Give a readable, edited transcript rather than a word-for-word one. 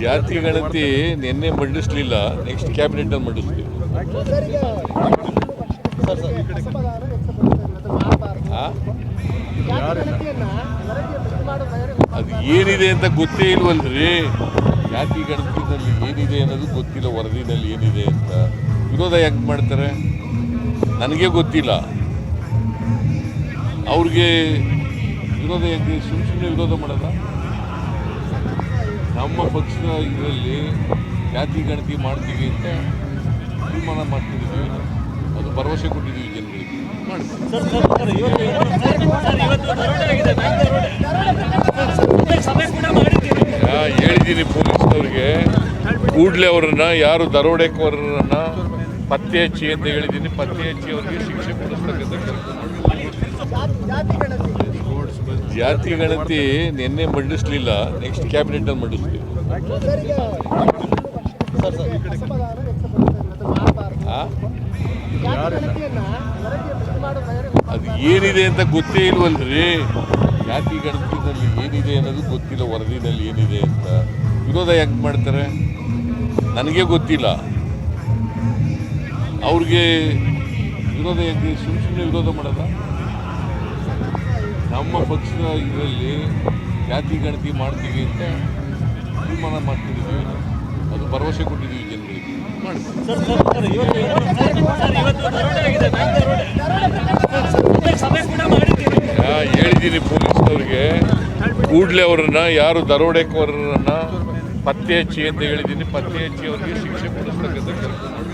ಜಾತಿ ಗಣತಿ ನಿನ್ನೆ ಮಂಡಿಸಲಿಲ್ಲ, ನೆಕ್ಸ್ಟ್ ಕ್ಯಾಬಿನೆಟಲ್ಲಿ ಮಂಡಿಸ್ತೀವಿ. ಅದು ಏನಿದೆ ಅಂತ ಗೊತ್ತೇ ಇಲ್ವಲ್ರಿ. ಜಾತಿ ಗಣತಿನಲ್ಲಿ ಏನಿದೆ ಅನ್ನೋದು ಗೊತ್ತಿಲ್ಲ, ವರದಿನಲ್ಲಿ ಏನಿದೆ ಅಂತ ವಿರೋಧ ಯಾಕೆ ಮಾಡ್ತಾರೆ ನನಗೆ ಗೊತ್ತಿಲ್ಲ. ಅವ್ರಿಗೆ ವಿರೋಧ ಯಾಕೆ ಸುಮ್ಮನೆ ವಿರೋಧ ಮಾಡೋದ? ನಮ್ಮ ಪಕ್ಷದ ಇದರಲ್ಲಿ ಜಾತಿ ಗಣತಿ ಮಾಡ್ತೀವಿ ಅಂತ ತೀರ್ಮಾನ ಮಾಡ್ತಿದ್ದೀವಿ, ಅದು ಭರವಸೆ ಕೊಟ್ಟಿದ್ದೀವಿ ಜನಗಳಿಗೆ. ಹೇಳಿದ್ದೀನಿ ಪೊಲೀಸ್ನವ್ರಿಗೆ, ಕೂಡಲೇ ಅವರನ್ನ ಯಾರು ದರೋಡೆಕೋರರನ್ನ ಪತ್ತೆ ಹಚ್ಚಿ ಅಂತ ಹೇಳಿದ್ದೀನಿ. ಪತ್ತೆ ಹಚ್ಚಿ ಅವರಿಗೆ ಶಿಕ್ಷೆ ಕೊಡಿಸ್ತಕ್ಕಂಥ ಕೆಲಸ ಮಾಡಿ. ಜಾತಿ ಗಣತಿ ನಿನ್ನೆ ಮಂಡಿಸಲಿಲ್ಲ, ನೆಕ್ಸ್ಟ್ ಕ್ಯಾಬಿನೆಟಲ್ಲಿ ಮಂಡಿಸ್ತೀವಿ. ಅದು ಏನಿದೆ ಅಂತ ಗೊತ್ತೇ ಇಲ್ವಲ್ರಿ. ಜಾತಿ ಗಣತಿನಲ್ಲಿ ಏನಿದೆ ಅನ್ನೋದು ಗೊತ್ತಿಲ್ಲ, ವರದಿನಲ್ಲಿ ಏನಿದೆ ಅಂತ ವಿರೋಧ ಯಾಕೆ ಮಾಡ್ತಾರೆ ನನಗೆ ಗೊತ್ತಿಲ್ಲ. ಅವ್ರಿಗೆ ವಿರೋಧ ಯಾಕೆ ಸುಮ್ಮನೆ ವಿರೋಧ ಮಾಡೋದ? ನಮ್ಮ ಪಕ್ಷದ ಇದರಲ್ಲಿ ಜಾತಿ ಗಣತಿ ಮಾಡ್ತೀವಿ ಅಂತ ತೀರ್ಮಾನ ಮಾಡ್ತಿದ್ದೀವಿ, ಅದು ಭರವಸೆ ಕೊಟ್ಟಿದ್ದೀವಿ ಜನಗಳಿಗೆ. ಹೇಳಿದ್ದೀನಿ ಪೊಲೀಸ್ನವ್ರಿಗೆ, ಕೂಡಲೇ ಅವರನ್ನ ಯಾರು ದರೋಡೆಕೋರರನ್ನ ಪತ್ತೆ ಹಚ್ಚಿ ಅಂತ ಹೇಳಿದ್ದೀನಿ. ಪತ್ತೆ ಹಚ್ಚಿ ಅವರಿಗೆ ಶಿಕ್ಷೆ ಕೊಡಿಸ್ತಕ್ಕಂಥ ಕೆಲಸ ಮಾಡಿ.